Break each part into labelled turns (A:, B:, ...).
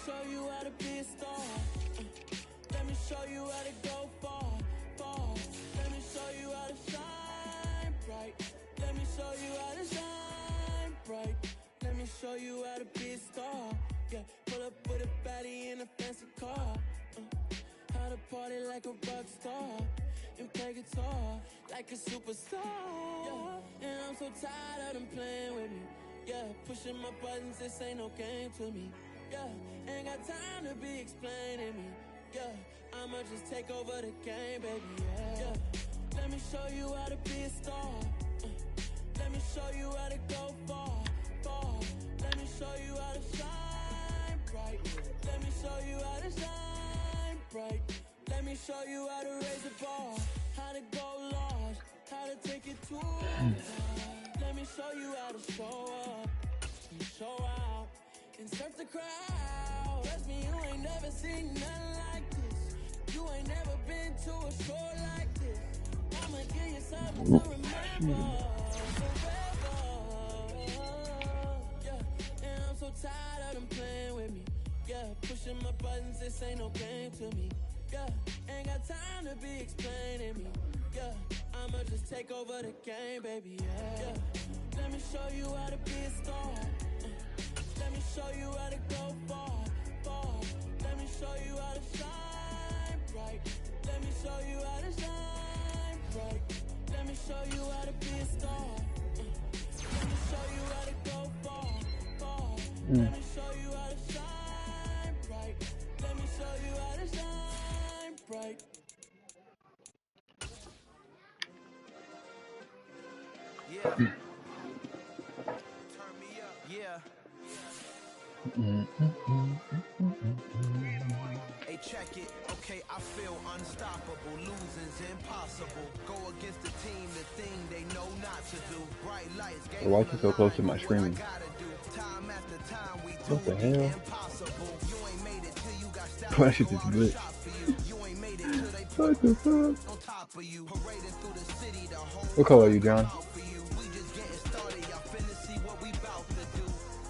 A: show you how to be a star. Let me show you how to go far, far. Let me show you how to shine bright. Let me show you how to shine bright. Let me show you how to be a star. Yeah, pull up with a baddie in a fancy car. How to party like a rock star and play guitar like a superstar. Yeah, and I'm so tired of them playing with me. Yeah, pushing my buttons, this ain't no game to me. Yeah, ain't got time to be explaining me. Yeah, I'ma just take over the game, baby. Yeah, let me show you how to be a star. Let me show you how to go far, far. Let me show you how to shine bright. Let me show you how to shine bright. Let me show you how to raise the bar, how to go large, how to take it too far. Let me show you how to show up and show out and surf the crowd. Trust me, you ain't never seen nothing like this. You ain't never been to a show like this. I'ma give you something to remember forever. Yeah, and I'm so tired of them playing with me. Yeah, pushing my buttons, this ain't no game to me. Yeah, ain't got time to be explaining me. Yeah, I'ma just take over the game, baby. Yeah, let me show you how to be a star. Let me show you how to go far, far. Let me show you how to shine bright. Let me show you how to shine bright. Let me show you how to be a star. Let me show you how to go far, far. Let me show you how to shine bright. Let me show you how to shine bright. Yeah. Turn me up. Yeah. Hey, check it. Okay, I feel unstoppable. Losing's impossible. Go against the team, the thing they know not to do. Bright lights, game
B: why is it so close to my screen?
A: Time after time we
B: What the hell?
A: impossible. You ain't made it till you got
B: Why should this glitch?
A: You ain't made it till they
B: What the fuck?
A: on top of you. Parading through the city, the whole
B: What color are you, John?
A: we just getting started. Y'all finna see what we bout to do.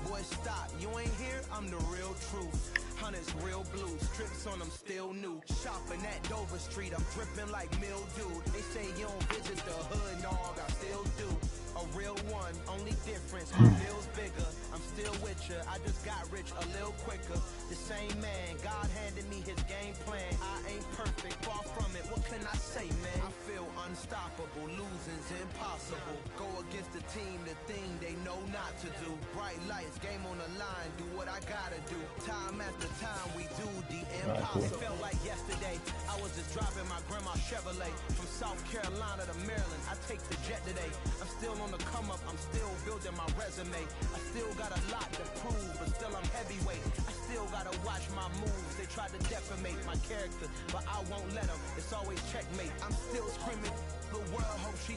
A: Boy, stop. You ain't here, I'm the real truth. Hunters, real blue, strips on them still new. Shopping at Dover Street, I'm dripping like mildew. They say you don't visit the hood, dog, I still do. A real one, only difference, my bill's bigger. I'm still with ya, I just got rich a little quicker. The same man, God handed me his game plan. I ain't perfect, far from it, what can I say, man? I feel unstoppable, losing's impossible. Go against the team, the thing they know not to do. Bright lights, game on the line, do what I gotta do. Time after time we do the impossible. It felt like yesterday, I was just driving my grandma's Chevrolet from South Carolina to Maryland. I take the jet today. I'm still on the come up, I'm still building my resume. I still got a lot to prove, but still I'm heavyweight. I still gotta watch my moves. They tried to defamate my character, but I won't let them. It's always checkmate. I'm still screaming, the world hope she.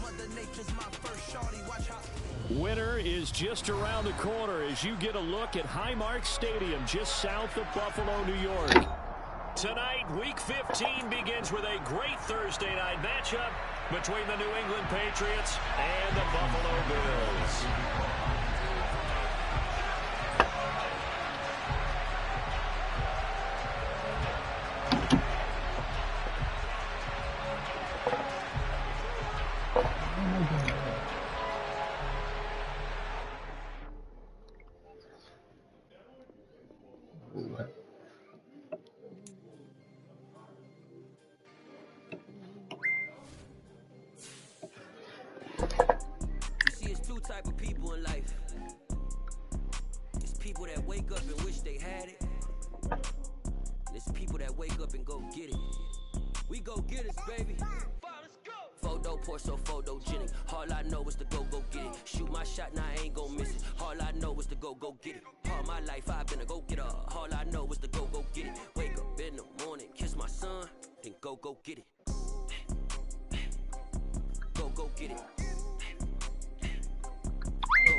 A: Mother Nature's my first shorty, watch how.
C: Winter is just around the corner as you get a look at Highmark Stadium just south of Buffalo, New York. Tonight, Week 15 begins with a great Thursday night matchup between the New England Patriots and the Buffalo Bills.
A: Type of people in life. It's people that wake up and wish they had it. And it's people that wake up and go get it. We go get it, baby. Photo Porsche, photogenic. All I know is to go get it. Shoot my shot, now I ain't gon' miss it. All I know is to go get it. All my life I've been a go getter. All I know is to go get it. Wake up in the morning, kiss my son, then go get it. Go get it.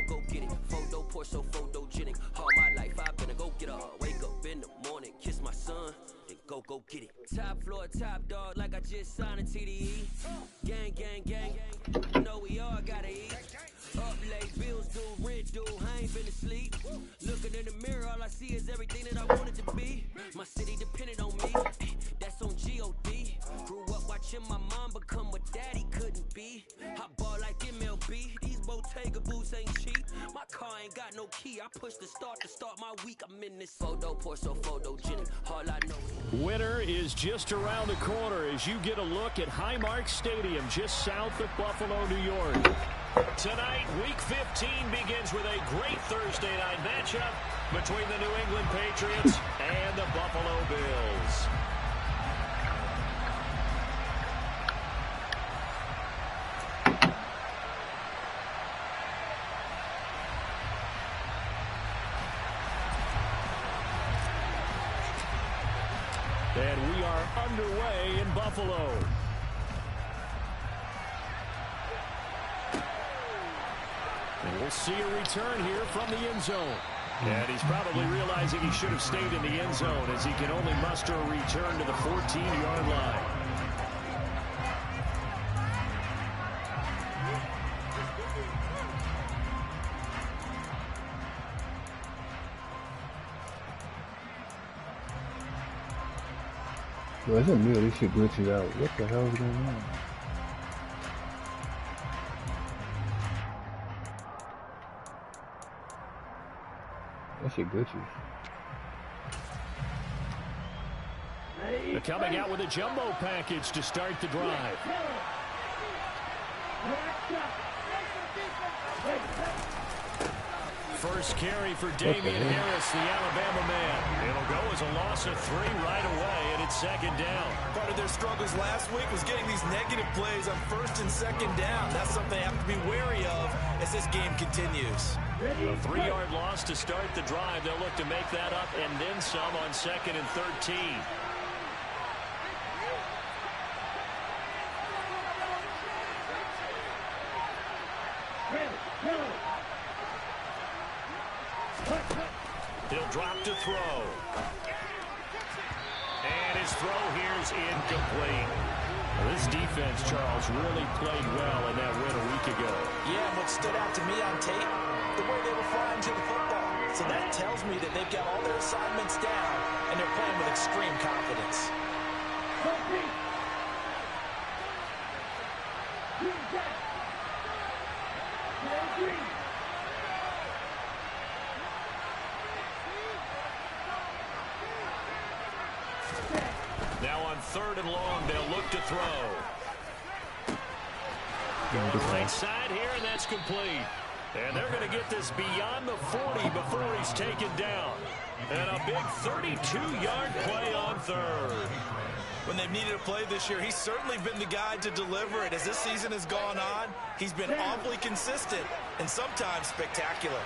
A: Go get it. Photo Porsche, photogenic. All my life I've been a go getter. Wake up in the morning, kiss my son, then go get it. Top floor, top dog, like I just signed a TDE. Gang, gang, gang. You know we all gotta eat. Up late, bills due, rent due. I ain't been asleep. Looking in the mirror, all I see see is everything that I wanted to be. My city depended on me. That's on G.O.D. Grew up watching my mom become what daddy couldn't be. Hot ball like MLB. These Bottega boots ain't cheap. My car ain't got no key. I push the start to start my week. I'm in this photo, pour so photogenic. All I know.
C: Winter is just around the corner as you get a look at Highmark Stadium just south of Buffalo, New York. Tonight, Week 15 begins with a great Thursday night matchup between the New England Patriots and the Buffalo Bills. And we are underway in Buffalo. And we'll see a return here from the end zone. And he's probably realizing he should have stayed in the end zone as he can only muster a return to the 14-yard line.
B: Well, it's a meal. This shit glitches out. What the hell is going on? That shit glitches.
C: They're coming out with a jumbo package to start the drive. First carry for Damian Harris, the Alabama man. It'll go as a loss of 3 right away, and it's second down.
D: Part of their struggles last week was getting these negative plays on first and second down. That's something they have to be wary of as this game continues.
C: A 3-yard loss to start the drive. They'll look to make that up and then some on second and 13. He'll drop to throw. And his throw here is incomplete. Well, this defense, Charles, really played well in that win a week ago.
D: Yeah, and what stood out to me on tape, the way they were flying to the football. So that tells me that they've got all their assignments down, and they're playing with extreme confidence.
C: Now on 3rd and long, they'll look to throw. Going right side here, and that's complete. And they're going to get this beyond the 40 before he's taken down. And a big 32-yard play on 3rd.
D: When they've needed a play this year, he's certainly been the guy to deliver it. As this season has gone on, he's been awfully consistent and sometimes spectacular.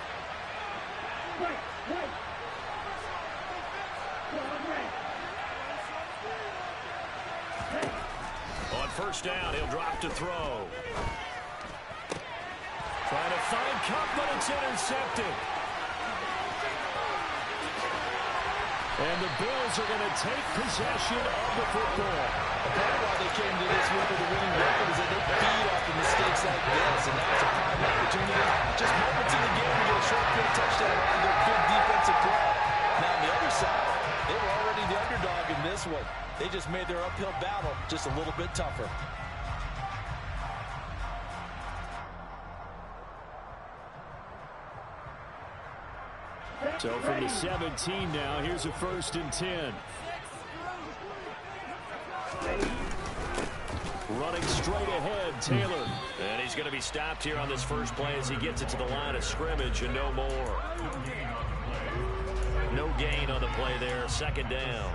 C: On first down, he'll drop to throw. Trying to find Cup, but it's intercepted. And the Bills are going to take possession of the football.
D: Part of why they came to this week with a winning record is that they feed off of mistakes like this, and now it's a prime opportunity. Just moments in the game to get a short field touchdown after their big defensive play. Now on the other side, they were already the underdog in this one. They just made their uphill battle just a little bit tougher.
C: So from the 17 now, here's a 1st and 10. Running straight ahead, Taylor. And he's going to be stopped here on this first play as he gets it to the line of scrimmage and no more. No gain on the play there, 2nd down.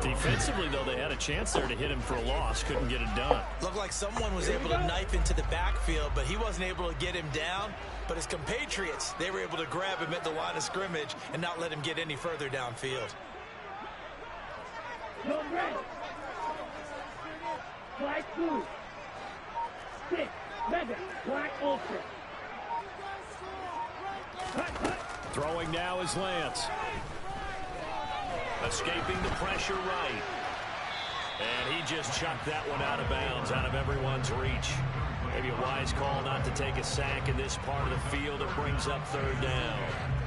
C: Defensively, though, they had a chance there to hit him for a loss. Couldn't get it done.
D: Looked like someone was able to knife into the backfield, but he wasn't able to get him down. But his compatriots, they were able to grab him at the line of scrimmage and not let him get any further downfield.
E: Black blue. 6, mega, black ultra.
C: Throwing now is Lance. Escaping the pressure right. And he just chucked that one out of bounds, out of everyone's reach. Maybe a wise call not to take a sack in this part of the field. It brings up third down.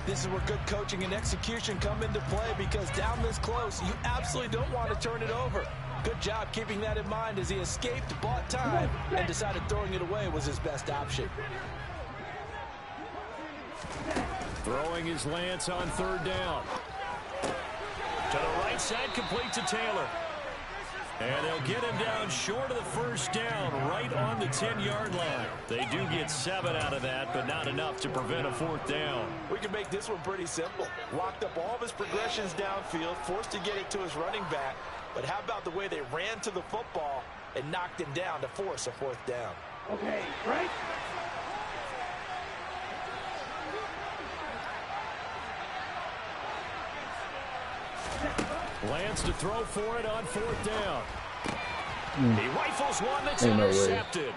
D: This is where good coaching and execution come into play, because down this close, you absolutely don't want to turn it over. Good job keeping that in mind as he escaped, bought time, and decided throwing it away was his best option.
C: Throwing is Lance on third down. To the right side, complete to Taylor. And they'll get him down short of the first down, right on the 10-yard line. They do get 7 out of that, but not enough to prevent a fourth down.
D: We can make this one pretty simple. Locked up all of his progressions downfield, forced to get it to his running back. But how about the way they ran to the football and knocked him down to force a fourth down?
E: Okay, right?
C: Lance to throw for it on fourth down. He rifles one that's
B: Ain't no way.
C: intercepted.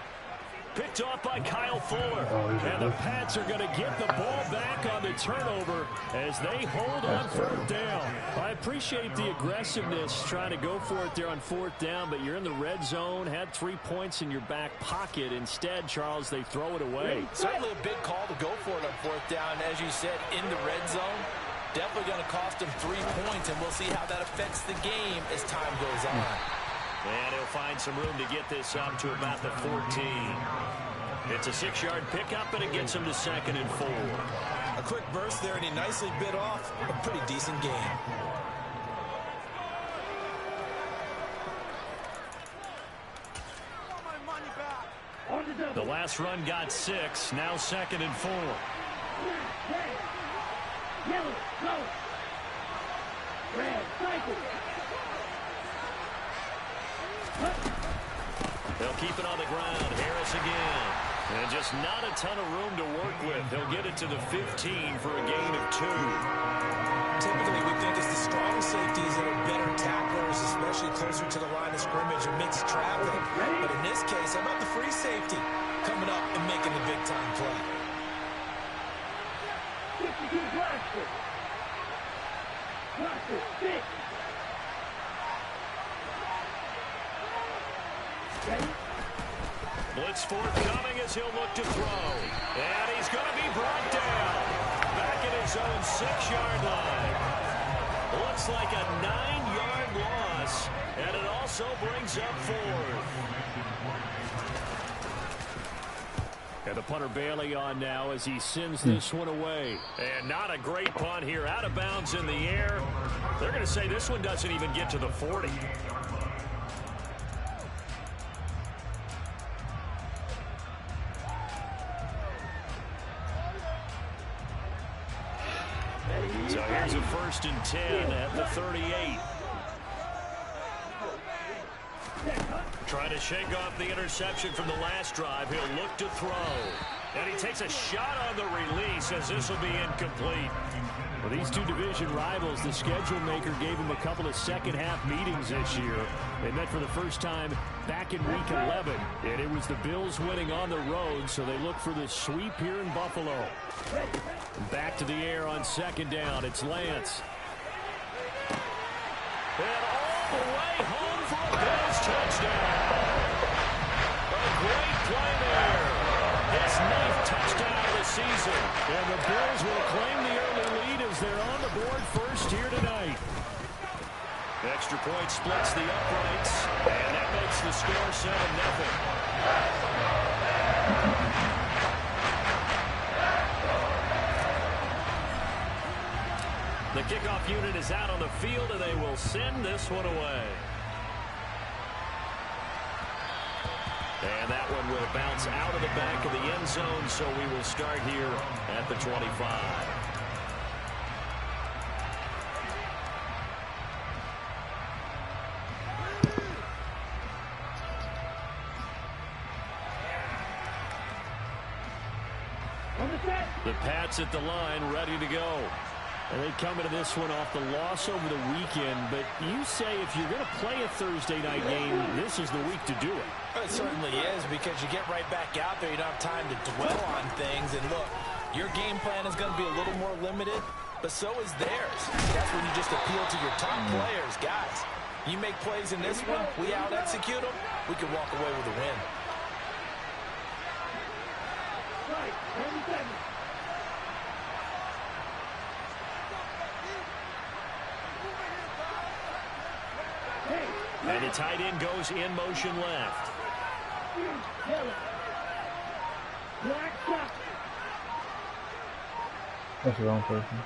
C: Picked off by Kyle Fuller. And the Pats are going to get the ball back on the turnover as they hold on fourth down. I appreciate the aggressiveness trying to go for it there on fourth down, but you're in the red zone, had 3 points in your back pocket. Instead, Charles, they throw it away.
D: Certainly a big call to go for it on fourth down. As you said, in the red zone, definitely going to cost him 3 points, and we'll see how that affects the game as time goes on.
C: And he'll find some room to get this up to about the 14. It's a 6-yard pickup, and it gets him to 2nd and 4.
D: A quick burst there, and he nicely bit off a pretty decent gain.
C: The last run got 6, now 2nd and 4.
E: Yellow, go. Red, cycle.
C: They'll keep it on the ground. Harris again. And just not a ton of room to work with. He'll get it to the 15 for a gain of 2.
D: Typically, we think it's the strong safeties that are better tacklers, especially closer to the line of scrimmage amidst traffic. But in this case, how about the free safety coming up and making the big-time play?
E: 52 blaster. Blaster, 6.
C: Blitz forthcoming as he'll look to throw. And he's going to be brought down. Back at his own 6-yard line. Looks like a 9-yard loss. And it also brings up 4th. And the punter Bailey on now as he sends this one away. And not a great punt here. Out of bounds in the air. They're going to say this one doesn't even get to the 40. So here's a 1st and 10 at the 38. Trying to shake off the interception from the last drive. He'll look to throw. And he takes a shot on the release as this will be incomplete. For these two division rivals, the schedule maker gave them a couple of second-half meetings this year. They met for the first time back in Week 11, and it was the Bills winning on the road, so they look for the sweep here in Buffalo. Back to the air on 2nd down. It's Lance. And all the way home for a Bills touchdown. A great play there. His 9th touchdown of the season. And the Bills will claim the early lead as they're on the board first here tonight. Extra point splits the uprights. And that makes the score 7-0. The kickoff unit is out on the field, and they will send this one away. And that one will bounce out of the back of the end zone, so we will start here at the 25. The Pats at the line, ready to go. And they come into this one off the loss over the weekend, but you say if you're going to play a Thursday night game, this is the week to do it.
D: It certainly is, because you get right back out there. You don't have time to dwell on things. And look, your game plan is going to be a little more limited, but so is theirs. That's when you just appeal to your top players. Guys, you make plays in this one, we out-execute them, we can walk away with a win.
E: 30 seconds.
C: And the tight end goes in motion left.
E: Yellow. Black shot.
B: That's the wrong person.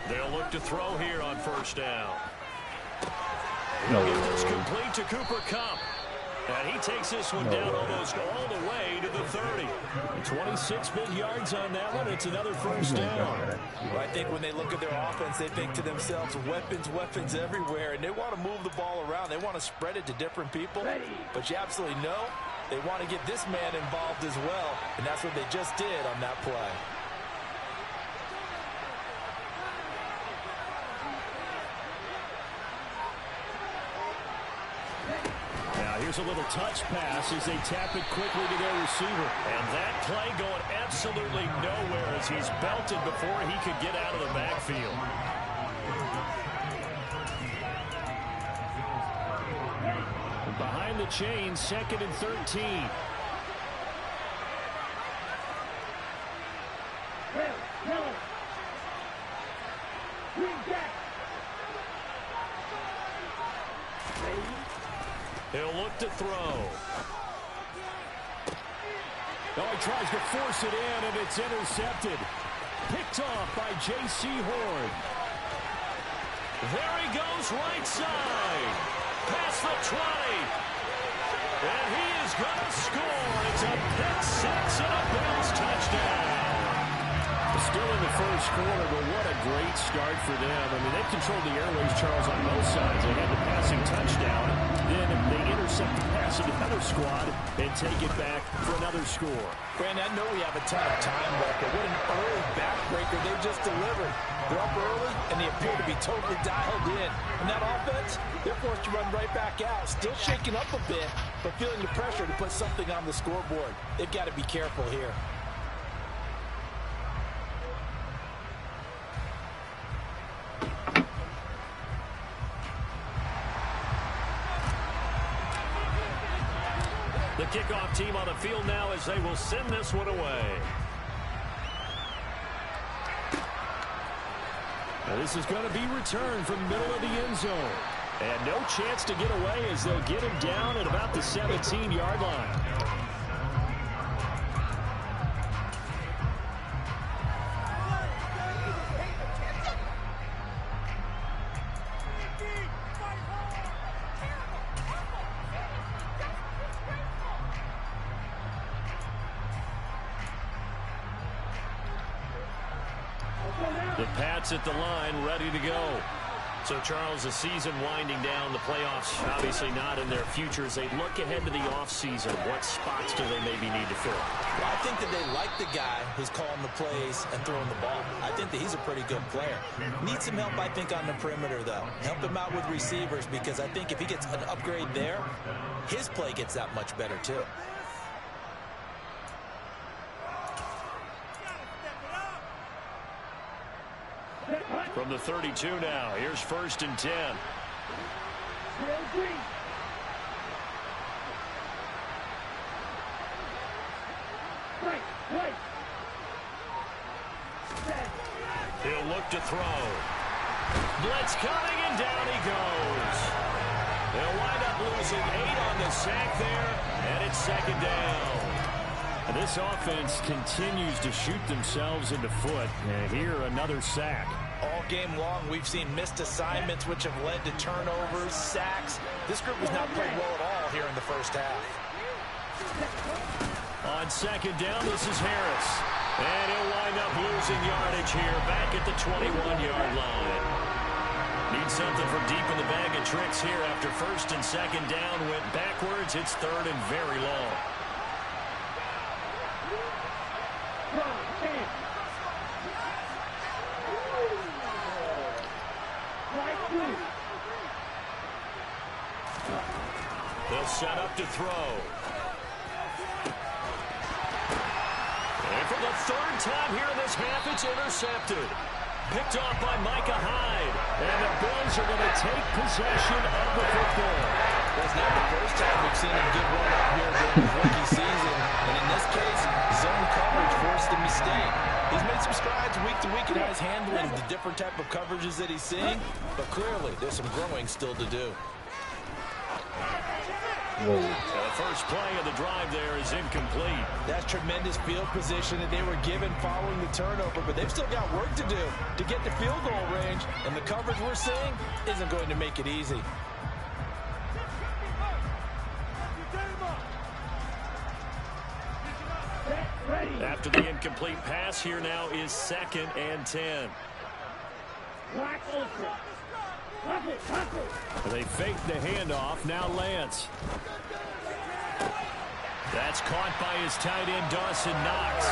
C: They'll look to throw here on first down.
B: No.
C: Get this complete to Cooper Kupp. And he takes this one down almost all the way to the 30. 26 big yards on that one. It's another first down.
D: Well, I think when they look at their offense, they think to themselves, weapons everywhere, and they want to move the ball around. They want to spread it to different people. But you absolutely know they want to get this man involved as well, and that's what they just did on that play.
C: Here's a little touch pass as they tap it quickly to their receiver. And that play going absolutely nowhere as he's belted before he could get out of the backfield. Behind the chain, 2nd and 13.
E: Yellow. Green jack.
C: He'll look to throw. Oh, he tries to force it in, and it's intercepted. Picked off by J.C. Horn. There he goes, right side. Past the 20. And he is going to score. It's a pick six and a Bills touchdown. Still in the first quarter, but what a great start for them. I mean, they've controlled the airways, Charles, on both sides. They had the passing touchdown. Then they intercept the pass of the other squad and take it back for another score.
D: Brandon, I know we have a ton of time left, but what an early backbreaker they just delivered. They're up early, and they appear to be totally dialed in. And that offense, they're forced to run right back out, still shaking up a bit, but feeling the pressure to put something on the scoreboard. They've got to be careful here.
C: The kickoff team on the field now as they will send this one away. Now this is going to be returned from the middle of the end zone. And no chance to get away as they'll get him down at about the 17-yard line. The Pats at the line, ready to go. So, Charles, the season winding down, the playoffs obviously not in their future. As they look ahead to the offseason, what spots do they maybe need to fill?
D: Well, I think that they like the guy who's calling the plays and throwing the ball. I think that he's a pretty good player. Needs some help, I think, on the perimeter, though. Help him out with receivers, because I think if he gets an upgrade there, his play gets that much better, too.
C: From the 32 now, here's 1st and 10. He'll look to throw. Blitz coming, and down he goes. They'll wind up losing 8 on the sack there, and it's 2nd down. And this offense continues to shoot themselves in the foot. And here, another sack.
D: All game long, we've seen missed assignments, which have led to turnovers, sacks. This group has not played well at all here in the first half.
C: On 2nd down, this is Harris. And he'll wind up losing yardage here, back at the 21-yard line. Need something from deep in the bag of tricks here after 1st and 2nd down went backwards. It's 3rd and very long. They'll set up to throw. And for the 3rd time here in this half, it's intercepted. Picked off by Micah Hyde. And the Bills are going to take possession of the football.
D: That's not the first time we've seen him get one up here during his rookie season. And in this case, zone coverage. week to week in how he's handling the different type of coverages that he's seeing, but clearly there's some growing still to do.
C: The first play of the drive there is incomplete.
D: That's tremendous field position that they were given following the turnover, but they've still got work to do to get the field goal range, and the coverage we're seeing isn't going to make it easy.
C: After the incomplete pass, here now is 2nd and 10. They fake the handoff. Now Lance. That's caught by his tight end, Dawson Knox.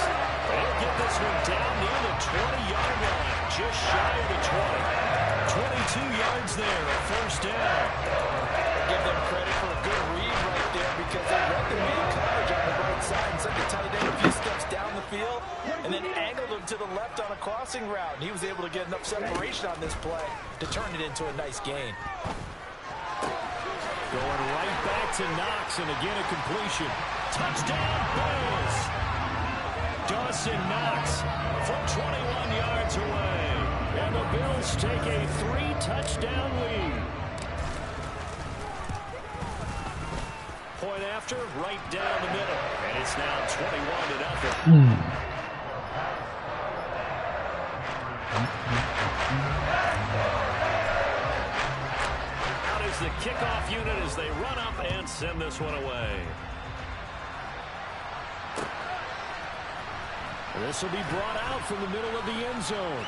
C: They'll get this one down near the 20-yard line, just shy of the 20. 22 yards there, a first down.
D: Give them credit for a good read right there because they read the main coverage on the right side and sent the tight end a few steps down the field and then angled him to the left on a crossing route. And he was able to get enough separation on this play to turn it into a nice gain.
C: Going right back to Knox, and again a completion. Touchdown, Bills! Dawson Knox from 21 yards away. And the Bills take a 3-touchdown lead. Point after, right down the middle. And it's now 21-0. Out is the kickoff unit as they run up and send this one away. This will be brought out from the middle of the end zone.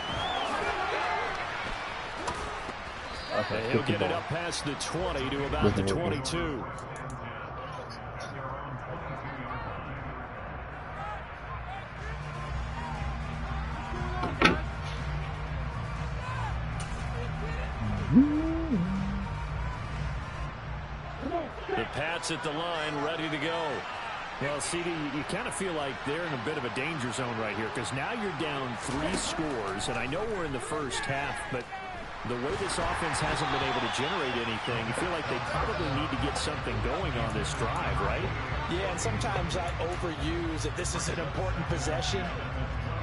B: Okay,
C: he'll get it up past the 20 to about the 22. The Pats at the line, ready to go. Well, CD, you kind of feel like they're in a bit of a danger zone right here because now you're down 3 scores, and I know we're in the first half, but the way this offense hasn't been able to generate anything, you feel like they probably need to get something going on this drive, right?
D: Yeah, and sometimes I overuse that this is an important possession,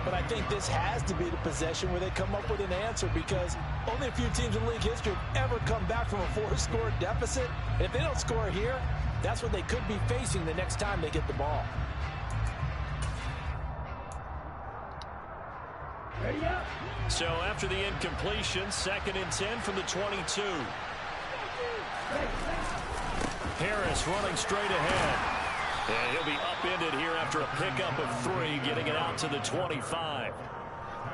D: but I think this has to be the possession where they come up with an answer because only a few teams in league history have ever come back from a 4-score deficit. And if they don't score here, that's what they could be facing the next time they get the ball.
C: So after the incompletion, 2nd and 10 from the 22. Harris running straight ahead. And he'll be upended here after a pickup of 3, getting it out to the 25.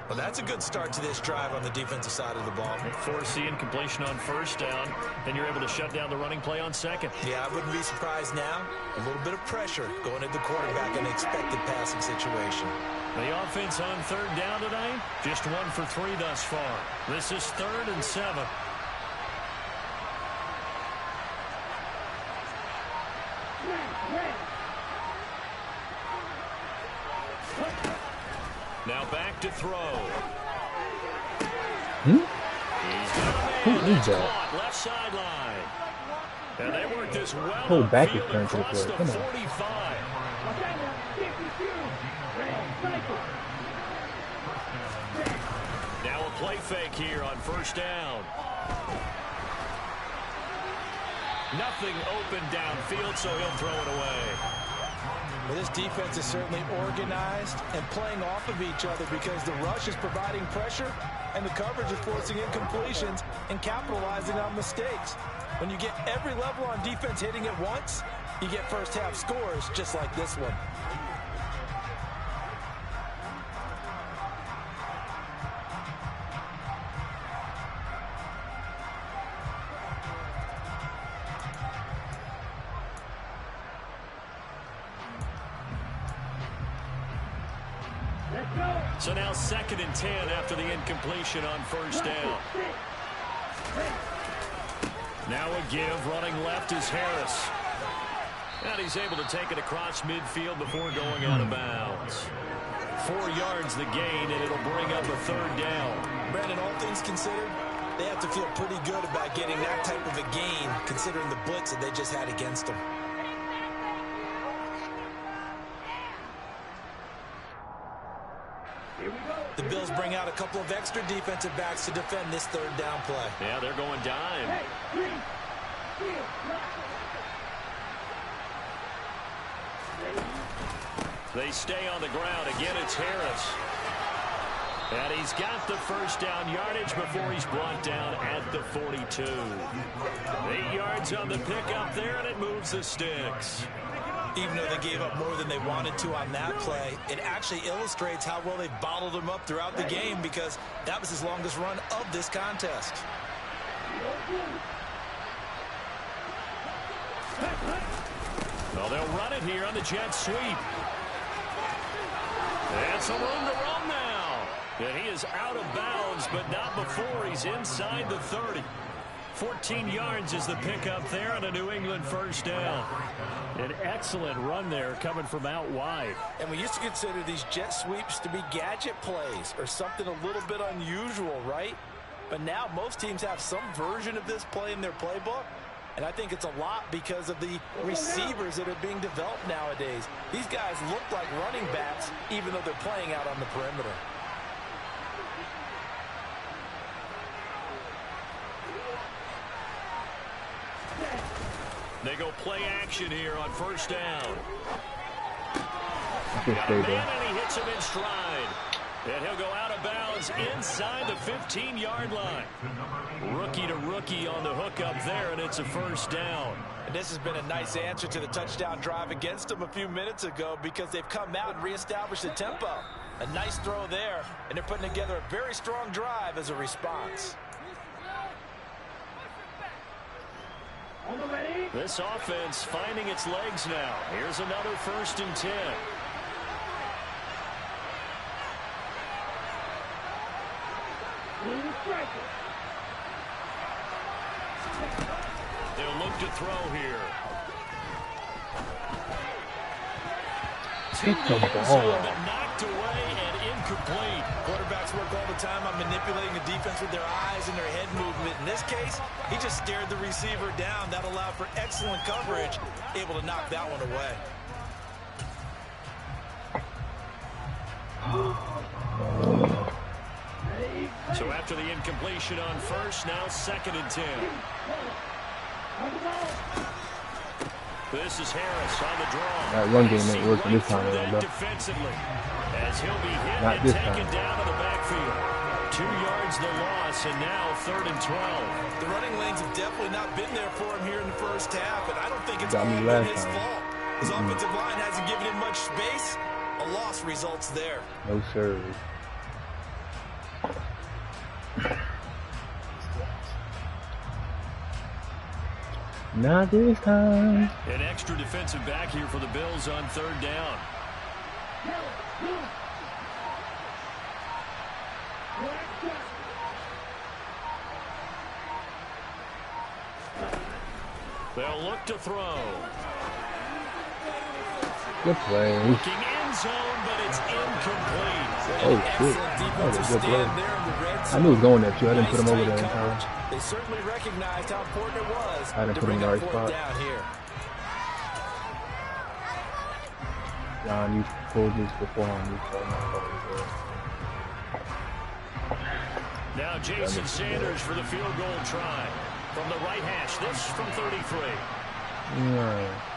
D: Well, that's a good start to this drive on the defensive side of the ball.
C: Force the incompletion on 1st down, then you're able to shut down the running play on 2nd.
D: Yeah, I wouldn't be surprised now. A little bit of pressure going at the quarterback in an expected passing situation.
C: The offense on 3rd down tonight, just 1 for 3 thus far. This is 3rd and 7. Now back to throw.
B: Who
C: He's
B: is that?
C: caught left sideline. And they work this well
B: Whole back is
C: upfield
B: turned to the
C: across
B: play.
C: the
B: Come on.
C: 45. Now a play fake here on 1st down. Nothing open downfield, so he'll throw it away.
D: Well, this defense is certainly organized and playing off of each other because the rush is providing pressure and the coverage is forcing incompletions and capitalizing on mistakes. When you get every level on defense hitting at once, you get first half scores just like this one.
C: So now 2nd and 10 after the incompletion on 1st down. Now a give, running left is Harris. And he's able to take it across midfield before going out of bounds. 4 yards the gain, and it'll bring up a 3rd down.
D: Brandon, all things considered, they have to feel pretty good about getting that type of a gain considering the blitz that they just had against them. The Bills bring out a couple of extra defensive backs to defend this third down play.
C: Yeah, they're going dime.
E: Hey, green, field,
C: They stay on the ground. Again, it's Harris. And he's got the first down yardage before he's brought down at the 42. 8 yards on the pickup there, and it moves the sticks.
D: Even though they gave up more than they wanted to on that play, it actually illustrates how well they bottled them up throughout the game, because that was his longest run of this contest.
C: Well, they'll run it here on the jet sweep. And some room to run now. And he is out of bounds, but not before he's inside the 30. 14 yards is the pickup there on a New England first down. An excellent run there coming from out wide.
D: And we used to consider these jet sweeps to be gadget plays or something a little bit unusual, right? But now most teams have some version of this play in their playbook. And I think it's a lot because of the receivers that are being developed nowadays. These guys look like running backs even though they're playing out on the perimeter.
C: They go play action here on first down.
B: Good
C: Got a
B: play
C: man,
B: there.
C: and he hits him in stride. And he'll go out of bounds inside the 15-yard line. Rookie to rookie on the hook up there, and it's a first down.
D: And this has been a nice answer to the touchdown drive against them a few minutes ago, because they've come out and reestablished the tempo. A nice throw there, and they're putting together a very strong drive as a response.
C: This offense finding its legs now. Here's another 1st and 10. They'll look to throw here.
B: Get the ball.
C: Knocked away and incomplete.
D: Quarterbacks work all the time on manipulating the defense with their eyes and their head movement. In this case, he just stared the receiver down. That allowed for excellent coverage, able to knock that one away.
C: So after the incompletion on first, now 2nd and 10. This is Harris on the draw.
B: That run game ain't working this time, though.
C: Defensively, as he'll be hit
B: Not
C: and
B: this
C: taken
B: time.
C: down to the backfield. 2 yards the loss, and now 3rd and 12.
D: The running lanes have definitely not been there for him here in the first half, and I don't think it's all
B: Got me
D: been
B: last
D: his
B: time.
D: fault. His offensive line hasn't given him much space. A loss results there.
B: No, sir. Not this time.
C: An extra defensive back here for the Bills on 3rd down. They'll look to throw.
B: Good play.
C: Looking end zone, but it's incomplete.
B: Oh, shit. That was a good play. I knew he was going there, too. I didn't put him over there in time.
D: They certainly recognized how important it was
B: I didn't
D: to
B: put him
D: bring
B: in the
D: up
B: right
D: 4th
B: spot.
D: down here.
B: John, you pulled this beforehand. You told me about it.
C: Now Jason Sanders for the field goal try. From the right hash, this from 33.
B: Yeah.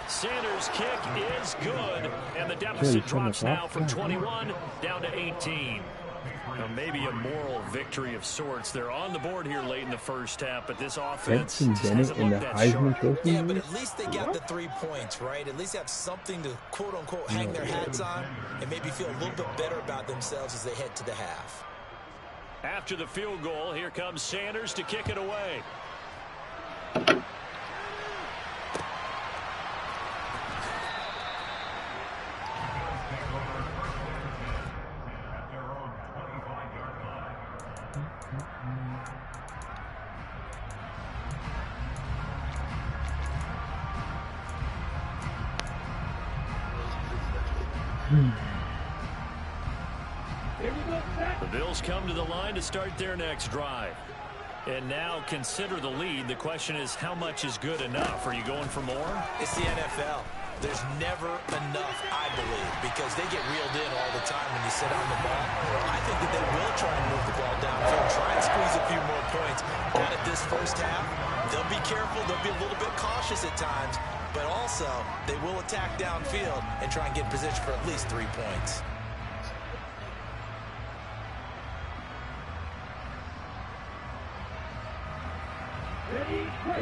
C: Sanders' kick is good, and the deficit drops now from 21 down to 18. Now maybe a moral victory of sorts. They're on the board here late in the first half, but this offense
B: Benson
C: just
B: Bennett
C: hasn't
B: in the
C: looked that
B: Heisman
C: sharp.
B: Trophy?
D: Yeah, but at least they got the 3 points, right? At least have something to, quote-unquote, hang their hats on and maybe feel a little bit better about themselves as they head to the half.
C: After the field goal, here comes Sanders to kick it away. The Bills come to the line to start their next drive. And now consider the lead. The question is, how much is good enough? Are you going for more?
D: It's the NFL. There's never enough, I believe, because they get reeled in all the time when you sit on the ball. I think that they will try to move the ball downfield, try and squeeze a few more points. But at this first half, they'll be careful. They'll be a little bit cautious at times. But also, they will attack downfield and try and get in position for at least 3 points.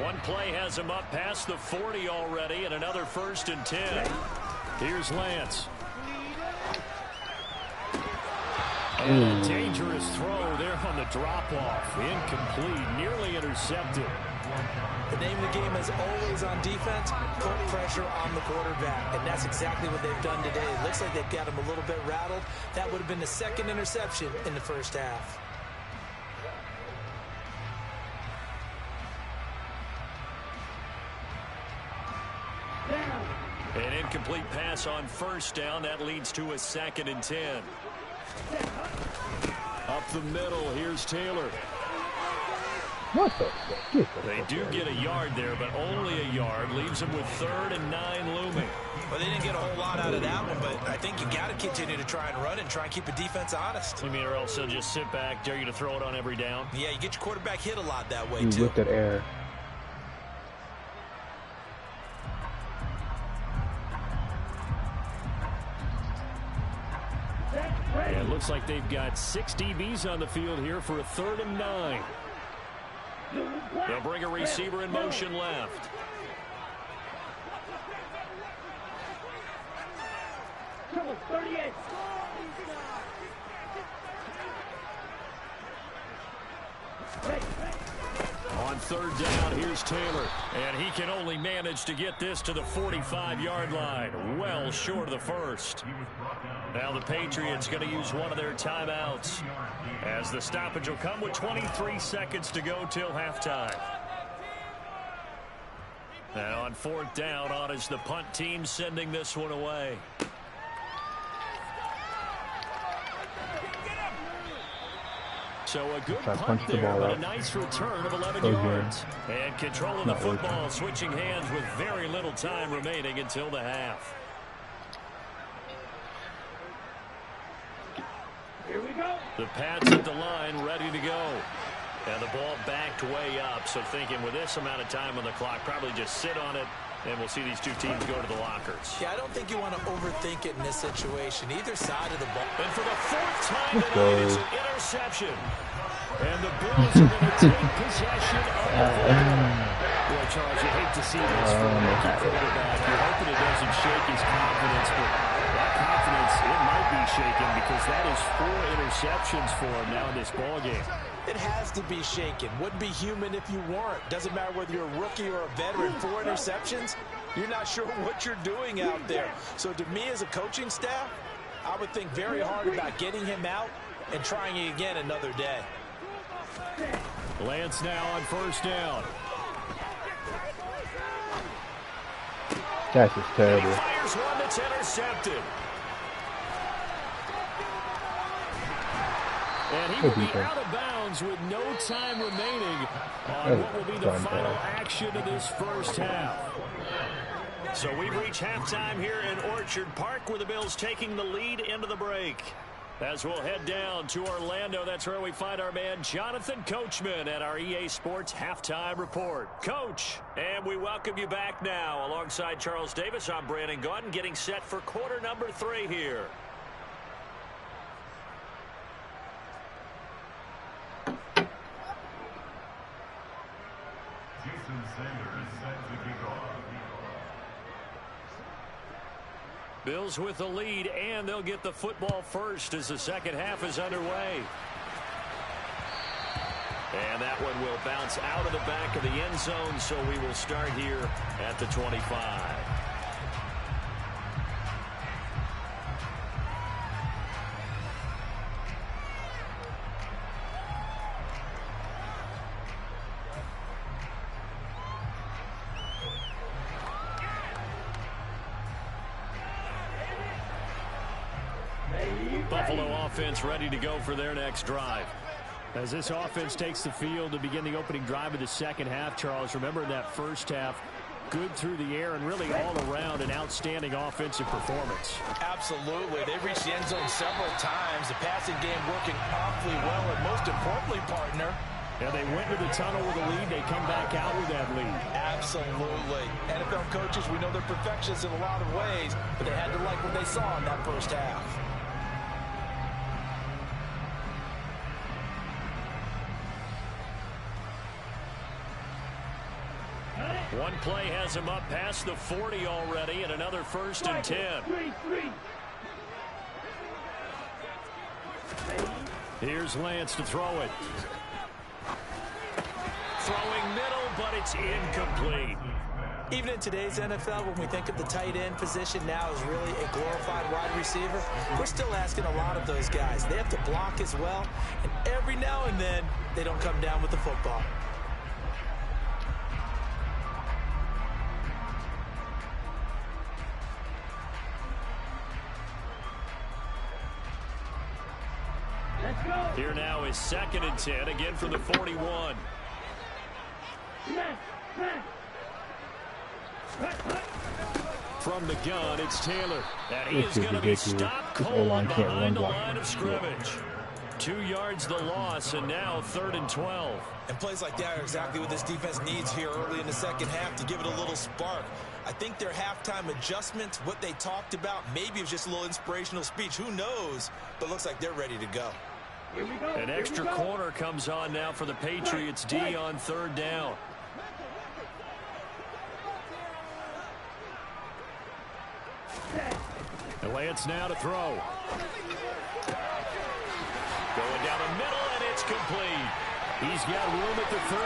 C: One play has him up past the 40 already, and another 1st and 10. Here's Lance. And a dangerous throw there on the drop-off. Incomplete, nearly intercepted.
D: The name of the game is always on defense, put pressure on the quarterback. And that's exactly what they've done today. It looks like they've got him a little bit rattled. That would have been the 2nd interception in the first half.
C: An incomplete pass on 1st down. That leads to a 2nd and 10. Up the middle, here's Taylor.
B: What the?
C: They do get a yard there, but only a yard. Leaves them with 3rd and 9 looming.
D: Well, they didn't get a whole lot out of that one, but I think you got to continue to try and run and try and keep the defense honest.
C: You mean, or else they'll just sit back, dare you to throw it on every down?
D: Yeah, you get your quarterback hit a lot that way,
B: You
D: too.
B: looked at air.
C: And it looks like they've got 6 DBs on the field here for a 3rd and 9. They'll bring a receiver in motion left.
E: Trouble 38.
C: On 3rd down, here's Taylor. And he can only manage to get this to the 45-yard line. Well short of the 1st. Now the Patriots going to use one of their timeouts, as the stoppage will come with 23 seconds to go till halftime. And on 4th down, on is the punt team sending this one away. So a good punt there, but a nice return of 11 yards. And controlling the football, switching hands with very little time remaining until the half.
E: Here we go.
C: The Pats at the line, ready to go. And the ball backed way up, so thinking with this amount of time on the clock, probably just sit on it, and we'll see these two teams go to the lockers.
D: Yeah, I don't think you want to overthink it in this situation. Either side of the ball.
C: And for the 4th time tonight, it's an interception. And the Bills are going to take possession of the football. Well, Charles, you hate to see this from a rookie quarterback. You're hoping it doesn't shake his confidence, but that confidence, it might be shaken because that is 4 interceptions for him now in this ballgame.
D: It has to be shaken. Wouldn't be human if you weren't. Doesn't matter whether you're a rookie or a veteran. 4 interceptions, you're not sure what you're doing out there. So to me as a coaching staff, I would think very hard about getting him out and trying it again another day.
C: Lance now on 1st down.
B: That's just terrible.
C: He fires one that's intercepted. And he will be out of bounds with no time remaining on what will be the final action of this first half. So we've reached halftime here in Orchard Park, where the Bills taking the lead into the break. As we'll head down to Orlando, that's where we find our man Jonathan Coachman at our EA Sports Halftime Report. Coach, and we welcome you back now. Alongside Charles Davis, I'm Brandon Gaudin, getting set for quarter number 3 here. Bills with the lead, and they'll get the football first as the second half is underway. And that one will bounce out of the back of the end zone, so we will start here at the 25. Buffalo offense ready to go for their next drive. As this offense takes the field to begin the opening drive of the second half, Charles, remember in that first half, good through the air and really all around an outstanding offensive performance.
D: Absolutely. They've reached the end zone several times. The passing game working awfully well, and most importantly, partner,
C: yeah, they went to the tunnel with a lead. They come back out with that lead.
D: Absolutely. NFL coaches, we know they're perfectionists in a lot of ways, but they had to like what they saw in that first half.
C: One play has him up past the 40 already, and another 1st and 10. Here's Lance to throw it. Throwing middle, but it's incomplete.
F: Even in today's NFL, when we think of the tight end position now as really a glorified wide receiver, we're still asking a lot of those guys. They have to block as well, and every now and then, they don't come down with the football.
C: Here now is 2nd and 10, again from the 41. From the gun, it's Taylor. And he is going to be stopped cold behind the line of scrimmage. 2 yards the loss, and now 3rd and 12.
D: And plays like that are exactly what this defense needs here early in the second half to give it a little spark. I think their halftime adjustment, what they talked about, maybe it was just a little inspirational speech. Who knows? But looks like they're ready to go.
C: An extra corner comes on now for the Patriots D on 3rd down. And Lance now to throw. Going down the middle, and it's complete. He's got room at the 30.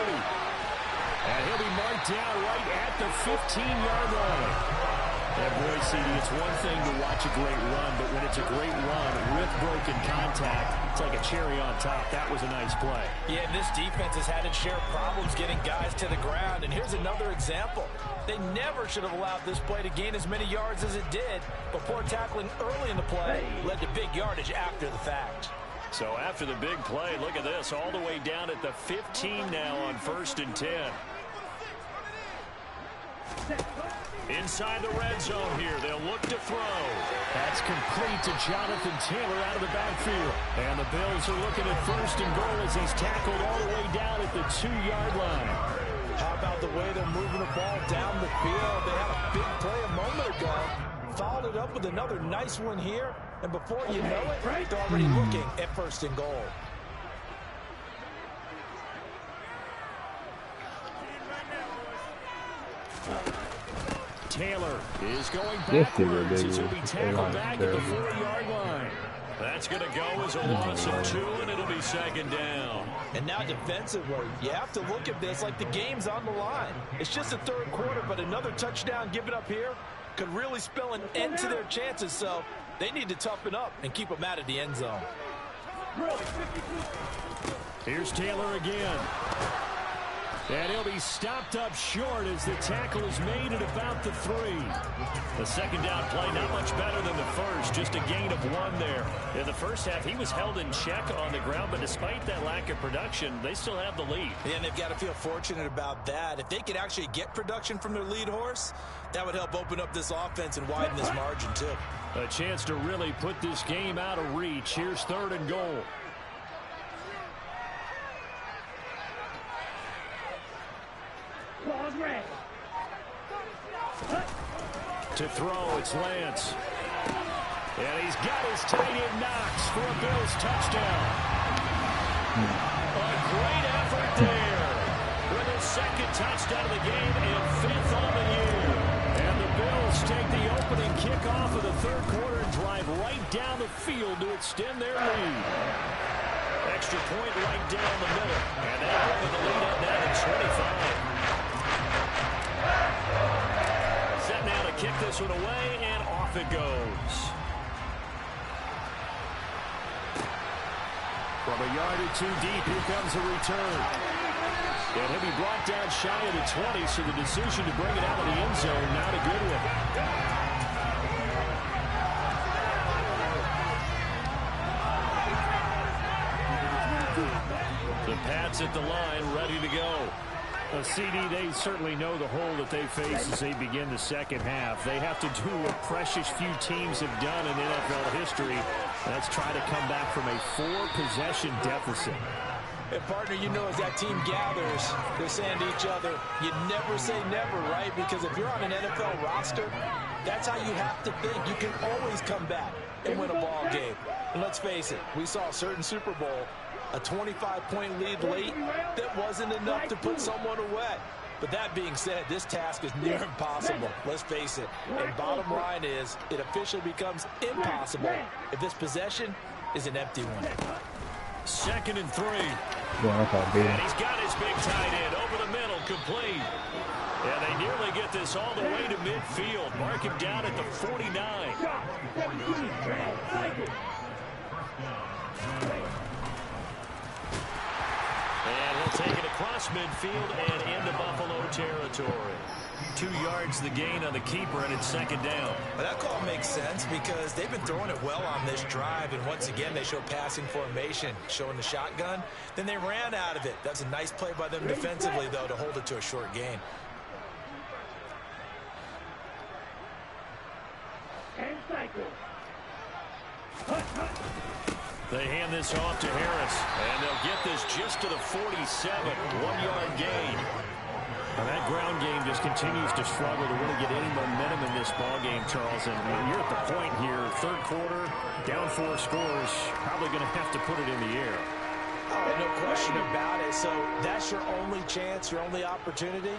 C: And he'll be marked down right at the 15-yard line. And boy, CD, it's one thing to watch a great run, but when it's a great run with broken contact, it's like a cherry on top. That was a nice play.
D: Yeah, and this defense has had its share of problems getting guys to the ground. And here's another example. They never should have allowed this play to gain as many yards as it did. But poor tackling early in the play led to big yardage after the fact.
C: So after the big play, look at this, all the way down at the 15 now on 1st and 10. Inside the red zone here, they'll look to throw. That's complete to Jonathan Taylor out of the backfield. And the Bills are looking at 1st and goal as he's tackled all the way down at the 2-yard line.
D: How about the way they're moving the ball down the field? They had a big play a moment ago. Followed it up with another nice one here. And before you know it, they're already looking at 1st and goal.
C: Taylor is going backwards as he'll be tackled back at the 4-yard line. That's going to go as a loss of 2, and it'll be 2nd down.
D: And now defensively, you have to look at this like the game's on the line. It's just the 3rd quarter, but another touchdown given up here could really spell an end to their chances. So they need to toughen up and keep them out of the end zone.
C: Here's Taylor again. And he'll be stopped up short as the tackle is made at about the 3. The 2nd down play, not much better than the first, just a gain of 1 there. In the first half, he was held in check on the ground, but despite that lack of production, they still have the lead.
D: Yeah, and they've got to feel fortunate about that. If they could actually get production from their lead horse, that would help open up this offense and widen this margin, too.
C: A chance to really put this game out of reach. Here's 3rd and goal. To throw, it's Lance. And he's got his tight end Knox for a Bills touchdown. A great effort there with his 2nd touchdown of the game and 5th on the year. And the Bills take the opening kickoff of the 3rd quarter and drive right down the field to extend their lead. Extra point right down the middle. And they open the lead up now to 25. Set now to kick this one away, and off it goes. From a yard or 2 deep, here comes a return. And he'll be brought down shy of the 20, so the decision to bring it out of the end zone, not a good one. The Pats at the line, ready to go.
G: CD, they certainly know the hole that they face as they begin the second half. They have to do what precious few teams have done in NFL history. That's try to come back from a 4-possession deficit.
F: And, partner, you know, as that team gathers, they're saying to each other, you never say never, right? Because if you're on an NFL roster, that's how you have to think. You can always come back and win a ball game. And let's face it, we saw a certain Super Bowl, a 25-point lead late that wasn't enough to put someone away. But that being said, this task is near impossible. Let's face it. And bottom line is, it officially becomes impossible if this possession is an empty one.
C: 2nd and 3.
B: Yeah,
C: and he's got his big tight end over the middle, complete. And they nearly get this all the way to midfield. Mark him down at the 49. And he'll take it across midfield and into Buffalo territory. 2 yards the gain on the keeper, and it's 2nd down.
F: Well, that call makes sense because they've been throwing it well on this drive, and once again they show passing formation, showing the shotgun. Then they ran out of it. That's a nice play by them defensively, though, to hold it to a short gain.
E: And cycle.
C: They hand this off to Harris, and they'll get this just to the 47, 1-yard gain. And that ground game just continues to struggle to really get any momentum in this ball game, Charles. And you're at the point here, 3rd quarter, down 4 scores, probably going to have to put it in the air.
F: Oh, no question about it. So that's your only chance, your only opportunity.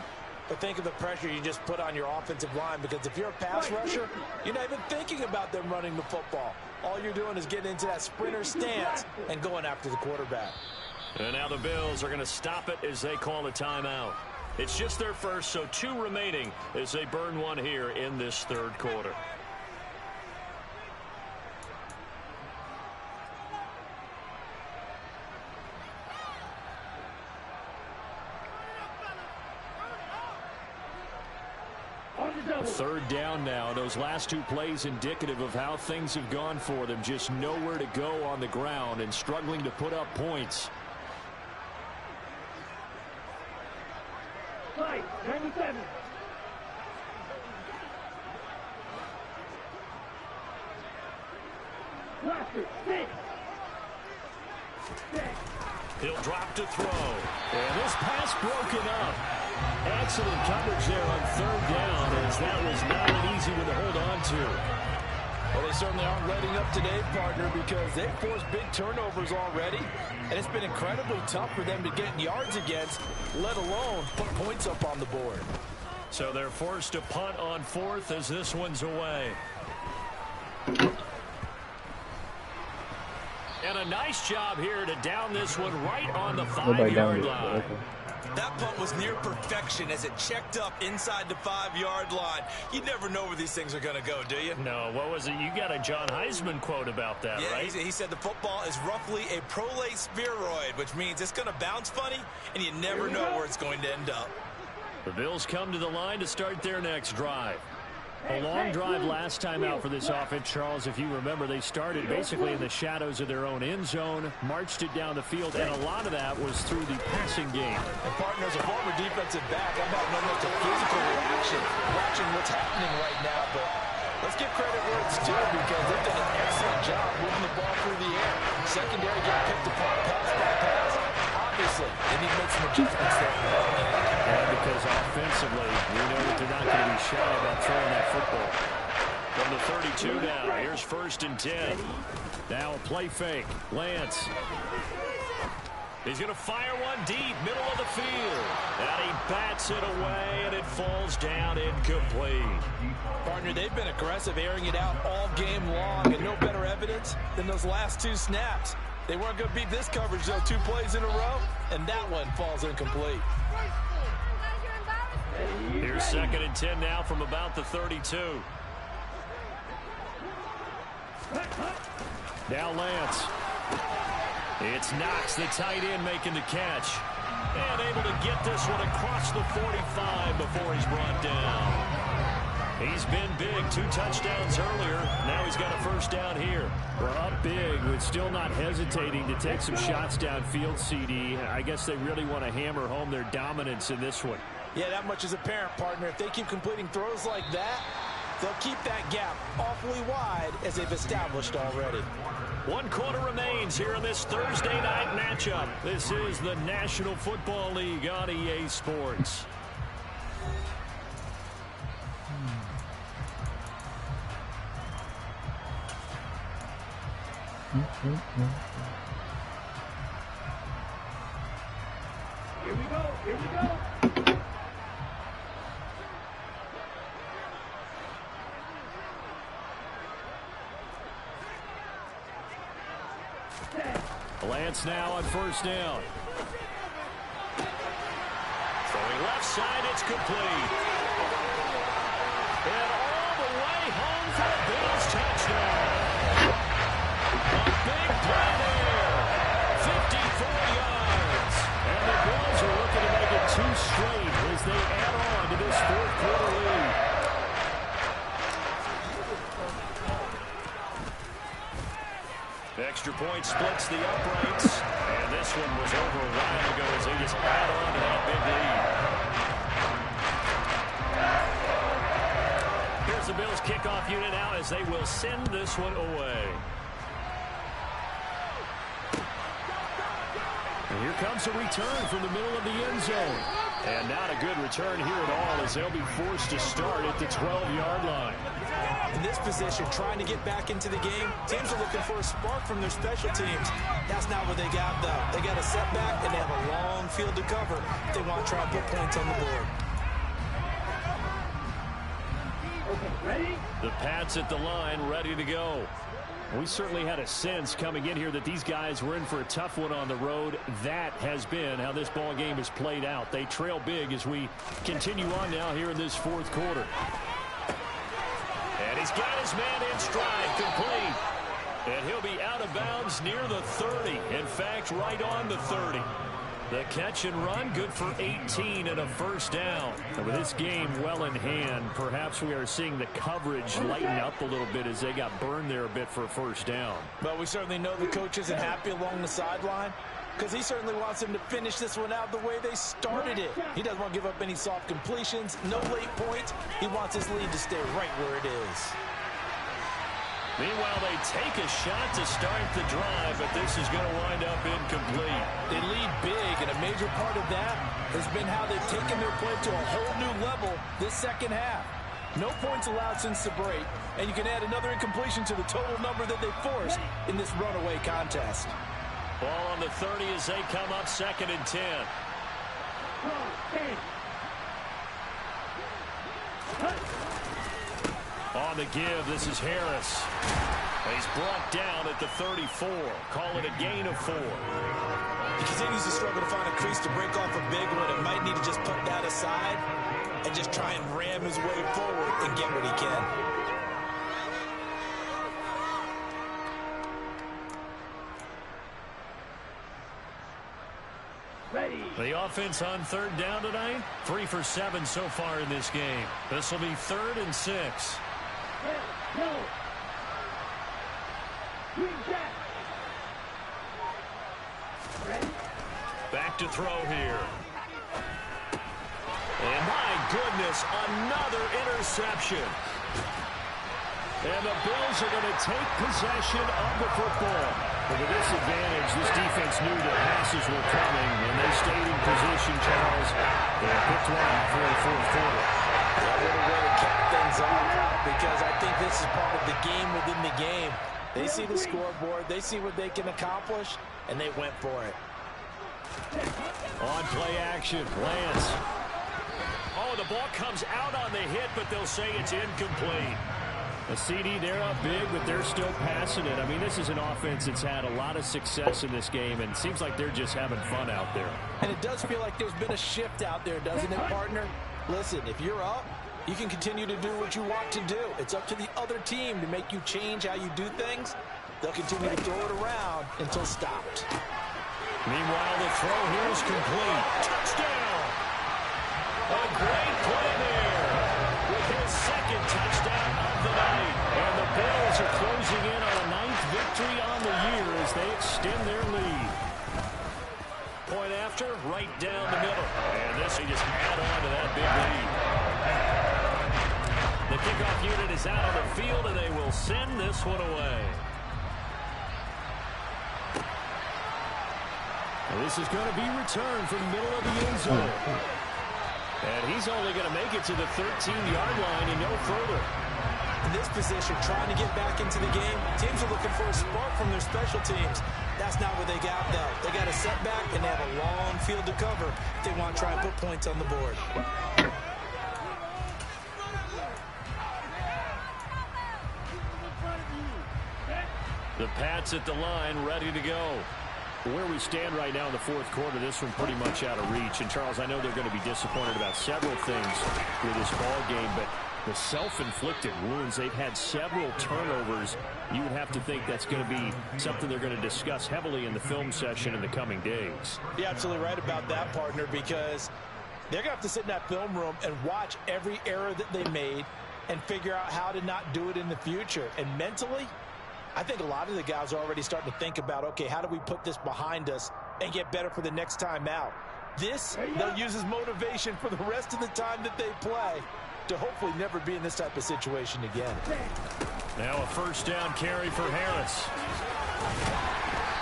F: But think of the pressure you just put on your offensive line, because if you're a pass rusher, you're not even thinking about them running the football. All you're doing is getting into that sprinter stance and going after the quarterback.
C: And now the Bills are going to stop it as they call a timeout. It's just their first, so 2 remaining as they burn one here in this 3rd quarter. Third down now. Those last 2 plays indicative of how things have gone for them. Just nowhere to go on the ground and struggling to put up points.
E: 97. Blaster, 6.
C: He'll drop to throw. And this pass broken up. Excellent coverage there on 3rd down, as that was not an easy one to hold on to.
F: Well, they certainly aren't letting up today, partner, because they've forced big turnovers already, and it's been incredibly tough for them to get yards against, let alone put points up on the board.
C: So they're forced to punt on 4th as this one's away. And a nice job here to down this one right on the 5-yard line.
F: That punt was near perfection as it checked up inside the 5-yard line. You never know where these things are going to go, do you?
C: No, what was it? You got a John Heisman quote about that,
F: yeah,
C: right?
F: He said the football is roughly a prolate spheroid, which means it's going to bounce funny, and you never know where it's going to end up.
C: The Bills come to the line to start their next drive. A long drive last time out for this offense, Charles. If you remember, they started basically in the shadows of their own end zone, marched it down the field, and a lot of that was through the passing game.
F: And, partner, as a former defensive back, I'm having almost a physical reaction watching what's happening right now. But let's give credit where it's due, because they've done an excellent job moving the ball through the air. Secondary getting picked apart pass by pass. Obviously, they need to make some adjustments there.
C: And because offensively, we know that they're not going to be shy about throwing that football. From the 32 now, here's 1st and 10. Now a play fake. Lance. He's going to fire one deep, middle of the field. And he bats it away, and it falls down incomplete.
F: Partner, they've been aggressive, airing it out all game long, and no better evidence than those last 2 snaps. They weren't going to beat this coverage, though, 2 plays in a row, and that one falls incomplete.
C: Here's 2nd and 10 now from about the 32. Now Lance. It's Knox, the tight end, making the catch. And able to get this one across the 45 before he's brought down. He's been big, 2 touchdowns earlier. Now he's got a first down here.
G: Well, up big, but still not hesitating to take some shots downfield, CD. I guess they really want to hammer home their dominance in this one.
F: Yeah, that much is apparent, partner. If they keep completing throws like that, they'll keep that gap awfully wide as they've established already.
C: 1 quarter remains here in this Thursday night matchup. This is the National Football League on EA Sports.
E: Here we go. Here we go.
C: Lance now on first down. Throwing left side, it's complete. And all the way home for the Bills touchdown. A big play there. 54 yards. And the Bills are looking to make it 2 straight as they add on to this 4th quarter lead. Extra point splits the uprights, and this one was over a while ago as they just add on to that big lead. Here's the Bills kickoff unit now as they will send this one away. And here comes a return from the middle of the end zone. And not a good return here at all as they'll be forced to start at the 12-yard line.
F: In this position, trying to get back into the game, teams are looking for a spark from their special teams. That's not what they got, though. They got a setback, and they have a long field to cover if they want to try and put points on the board.
E: Okay, ready?
C: The Pats at the line, ready to go. We certainly had a sense coming in here that these guys were in for a tough one on the road. That has been how this ball game has played out. They trail big as we continue on now here in this 4th quarter. And he's got his man in stride, complete. And he'll be out of bounds near the 30. In fact, right on the 30. The catch and run, good for 18 and a first down. And with this game well in hand, perhaps we are seeing the coverage lighten up a little bit as they got burned there a bit for a first down.
F: But we certainly know the coach isn't happy along the sideline because he certainly wants them to finish this one out the way they started it. He doesn't want to give up any soft completions, no late points. He wants his lead to stay right where it is.
C: Meanwhile, they take a shot to start the drive, but this is going to wind up incomplete.
F: They lead big, and a major part of that has been how they've taken their play to a whole new level this second half. No points allowed since the break, and you can add another incompletion to the total number that they forced in this runaway contest.
C: Ball on the 30 as they come up 2nd and 10. On the give, this is Harris. He's brought down at the 34. Call it a gain of 4.
F: He continues to struggle to find a crease to break off a big one. It might need to just put that aside and just try and ram his way forward and get what he can.
E: Ready.
C: The offense on 3rd down tonight, 3 for 7 so far in this game. This will be 3rd and 6.
E: No. Green jack. Ready.
C: Back to throw here. And my goodness, another interception. And the Bills are going to take possession of the football. But with this advantage, this defense knew that passes were coming, and they stayed in position, Charles. They picked one off for the 4th quarter.
F: That would have really kept things off because I think this is part of the game within the game. They see the scoreboard, they see what they can accomplish, and they went for it.
C: On play action, Lance. Oh, the ball comes out on the hit, but they'll say it's incomplete.
G: A CD, they're up big, but they're still passing it. I mean, this is an offense that's had a lot of success in this game, and it seems like they're just having fun out there.
F: And it does feel like there's been a shift out there, doesn't it, partner? Listen, if you're up, you can continue to do what you want to do. It's up to the other team to make you change how you do things. They'll continue to throw it around until stopped.
C: Meanwhile, the throw here is complete. Touchdown! A great play there with his 2nd touchdown. after, right down the middle. And this, he just add on to that big lead. The kickoff unit is out on the field, and they will send this one away. And this is going to be returned from the middle of the end zone. And he's only going to make it to the 13-yard line and no further.
F: In this position, trying to get back into the game, teams are looking for a spark from their special teams. That's not what they got, though. They got a setback, and they have a long field to cover if they want to try and put points on the board.
C: The Pats at the line, ready to go. Where we stand right now in the fourth quarter, this one pretty much out of reach. And, Charles, I know they're going to be disappointed about several things with this ball game, but the self-inflicted wounds, they've had several turnovers. You would have to think that's going to be something they're going to discuss heavily in the film session in the coming days.
F: You're absolutely right about that, partner, because they're going to have to sit in that film room and watch every error that they made and figure out how to not do it in the future. And mentally, I think a lot of the guys are already starting to think about, okay, how do we put this behind us and get better for the next time out? This, they'll use as motivation for the rest of the time that they play to hopefully never be in this type of situation again.
C: Now a first down carry for Harris.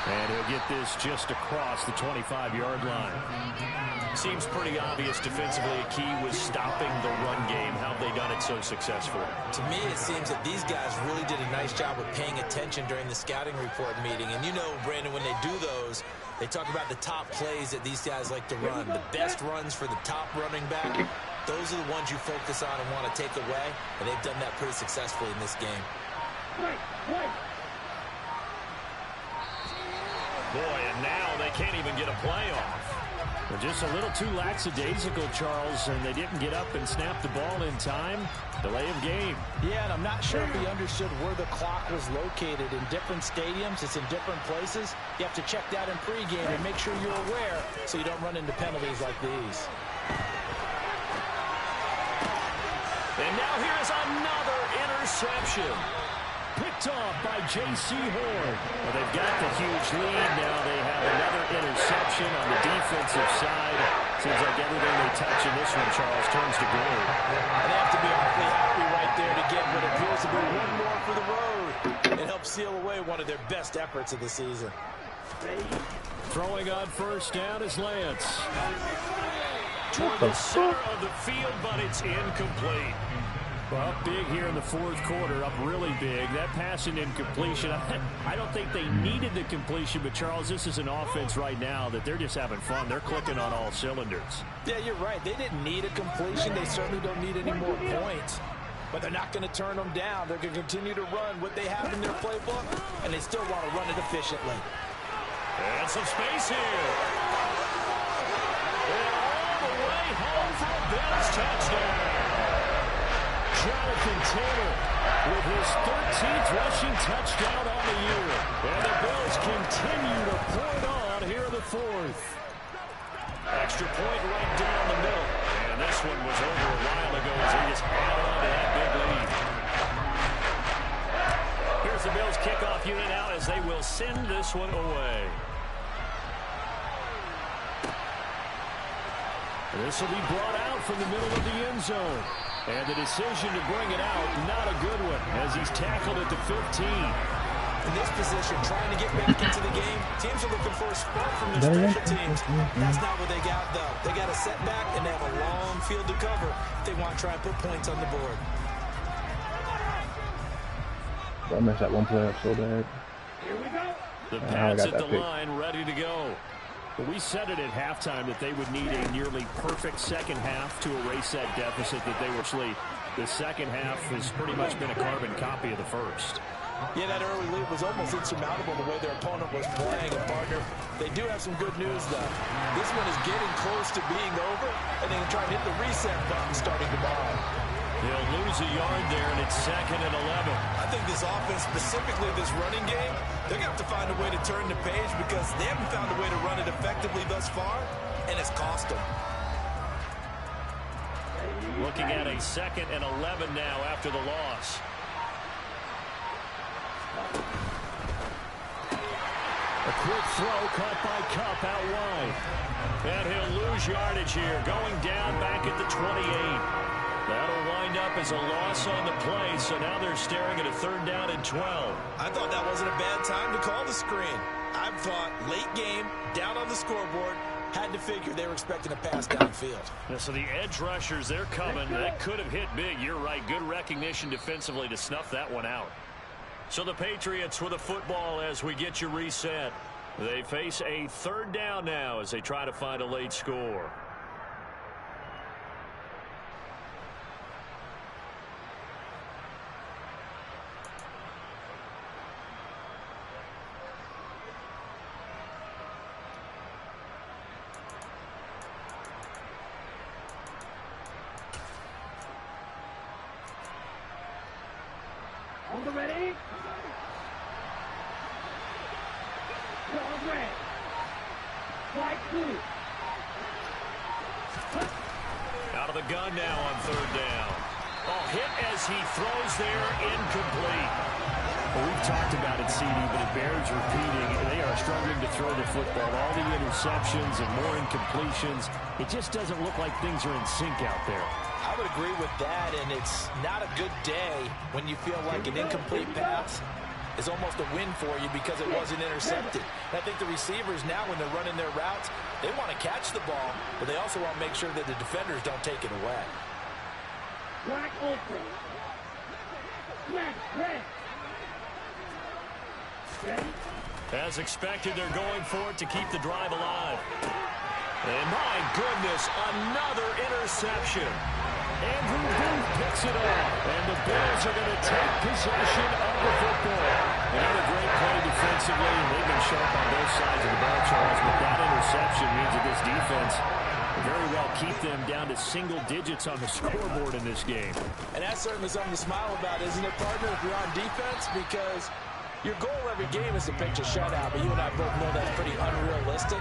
C: And he'll get this just across the 25-yard line. Seems pretty obvious defensively a key was stopping the run game. How have they done it so successfully?
F: To me, it seems that these guys really did a nice job of paying attention during the scouting report meeting. And you know, Brandon, when they do those, they talk about the top plays that these guys like to run. The best runs for the top running back. Those are the ones you focus on and want to take away. And they've done that pretty successfully in this game.
C: Boy, and now they can't even get a play off. They're just a little too lackadaisical, Charles, and they didn't get up and snap the ball in time. Delay of game.
F: Yeah, and I'm not sure if he understood where the clock was located. In different stadiums, it's in different places. You have to check that in pregame and make sure you're aware so you don't run into penalties like these.
C: And now here's another interception. Picked off by J.C. Horn. Well, they've got the huge lead. Now they have another interception on the defensive side. Seems like everything they touch in this one, Charles, turns to gold.
F: And they have to be awfully happy right there to get what appears to be one more for the road. It helps seal away one of their best efforts of the season.
C: Throwing on first down is Lance. Toward the center of the field, but it's incomplete. Well, up big here in the fourth quarter, up really big. That pass and incompletion, I don't think they needed the completion, but, Charles, this is an offense right now that they're just having fun. They're clicking on all cylinders.
F: Yeah, you're right. They didn't need a completion. They certainly don't need any more points. But they're not going to turn them down. They're going to continue to run what they have in their playbook, and they still want to run it efficiently.
C: And some space here. And all the way home for a Bills touchdown. Jonathan Taylor with his 13th rushing touchdown on the year. And the Bills continue to pour it on here in the fourth. Extra point right down the middle. And this one was over a while ago as he just added on to that big lead. Here's the Bills kickoff unit out as they will send this one away. This will be brought out from the middle of the end zone. And the decision to bring it out, not a good one, as he's tackled at the 15.
F: In this position, trying to get back into the game, teams are looking for a spark from their special teams. That's not what they got, though. They got a setback, and they have a long field to cover if they want to try and put points on the board.
B: I messed that one play up so bad.
C: The Pats at the line, ready to go. But we said it at halftime that they would need a nearly perfect second half to erase that deficit that they were actually. The second half has pretty much been a carbon copy of the first.
F: Yeah, that early lead was almost insurmountable the way their opponent was playing. And, partner, they do have some good news, though. This one is getting close to being over, and they can try and hit the reset button starting tomorrow.
C: They'll lose a yard there, and it's 2nd and 11.
F: I think this offense, specifically this running game, they're going to have to find a way to turn the page because they haven't found a way to run it effectively thus far, and it's cost them.
C: Looking at a 2nd and 11 now after the loss. A quick throw caught by Cup out wide. And he'll lose yardage here, going down back at the 28. That'll wind up as a loss on the play, so now they're staring at a 3rd down and 12.
D: I thought that wasn't a bad time to call the screen. I thought late game, down on the scoreboard, had to figure they were expecting a pass downfield.
C: Yeah, so the edge rushers, they're coming. That could have hit big. You're right. Good recognition defensively to snuff that one out. So the Patriots with a football as we get you reset. They face a 3rd down now as they try to find a late score.
E: On the ready. Ball red. White blue.
C: Out of the gun now on 3rd down. Oh, hit as he throws there, incomplete.
G: Well, we've talked about it, CD, but it bears repeating. They are struggling to throw the football. All the interceptions and more incompletions. It just doesn't look like things are in sync out there.
F: I would agree with that, and it's not a good day when you feel like an incomplete pass is almost a win for you because it wasn't intercepted. And I think the receivers now, when they're running their routes, they want to catch the ball, but they also want to make sure that the defenders don't take it away.
E: Black open. Black red. Ready?
C: As expected, they're going for it to keep the drive alive. And my goodness, another interception. Andrew Booth picks it up, and the Bills are going to take possession of the football. Another great play defensively, and they've been sharp on both sides of the ball, Charles, but that interception means that this defense very well keep them down to single digits on the scoreboard in this game.
F: And that's certainly something to smile about, isn't it, partner, if you're on defense? Because your goal every game is to pitch a shutout, but you and I both know that's pretty unrealistic.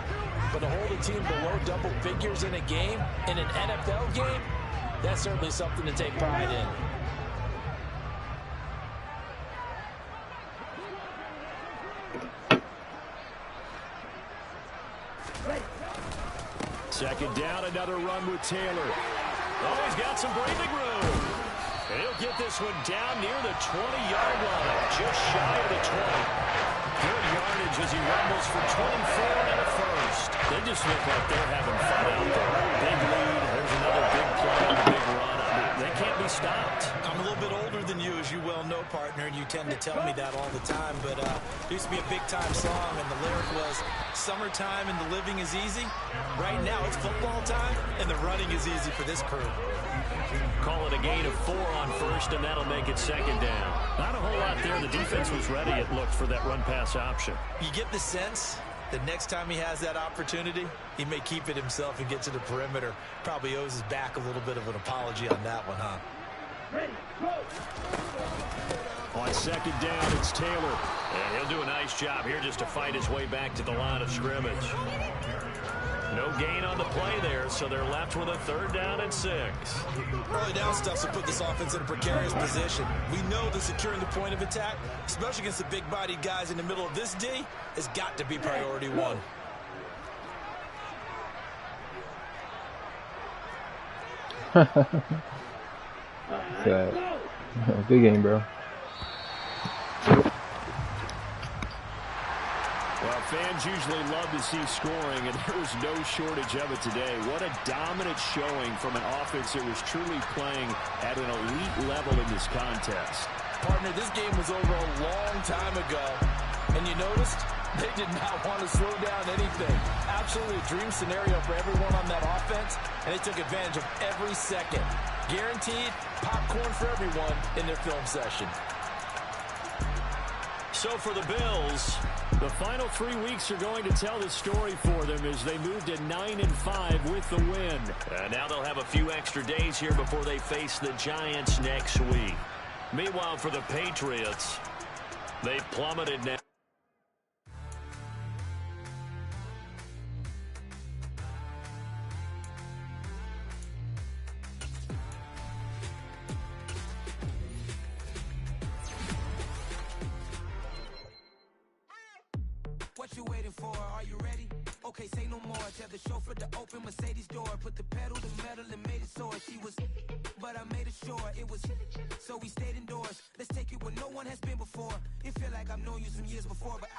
F: But to hold a team below double figures in a game, in an NFL game, that's certainly something to take pride in.
C: Second down, another run with Taylor. Oh, he's got some breathing room. And he'll get this one down near the 20-yard line, just shy of the 20. Good yardage as he rumbles for 24 and a first. They just look like they're having fun out there. Big lead. There's another big play and a big run. I mean, they can't be stopped.
F: I'm a little bit older than you, as you well know, partner, and you tend to tell me that all the time. But it used to be a big-time song, and the lyric was, "Summertime and the living is easy." Right now, it's football time, and the running is easy for this crew.
C: Call it a gain of 4 on first, and that'll make it second down. Not a whole lot there. The defense was ready, it looked, for that run-pass option.
F: You get the sense that next time he has that opportunity, he may keep it himself and get to the perimeter. Probably owes his back a little bit of an apology on that one, huh?
E: Ready, go.
C: On second down, it's Taylor. And he'll do a nice job here just to fight his way back to the line of scrimmage. No gain on the play there, so they're left with a 3rd down and 6.
F: Early down stuff to put this offense in a precarious position. We know that securing the point of attack, especially against the big-bodied guys in the middle of this D, has got to be priority one.
B: Sad. Good game, bro.
C: Well, fans usually love to see scoring, and there was no shortage of it today. What a dominant showing from an offense that was truly playing at an elite level in this contest.
F: Partner, this game was over a long time ago, and you noticed they did not want to slow down anything. Absolutely a dream scenario for everyone on that offense, and they took advantage of every second. Guaranteed popcorn for everyone in their film session.
C: So for the Bills, the final 3 weeks are going to tell the story for them as they move to 9-5 with the win. And now they'll have a few extra days here before they face the Giants next week. Meanwhile, for the Patriots, they've plummeted now.
H: What you waiting for? Are you ready? Okay, say no more. Tell the chauffeur to open Mercedes door. Put the pedal to metal and made it soar. She was, but I made it sure it was. So we stayed indoors. Let's take it where no one has been before. It feel like I've known you some years before, but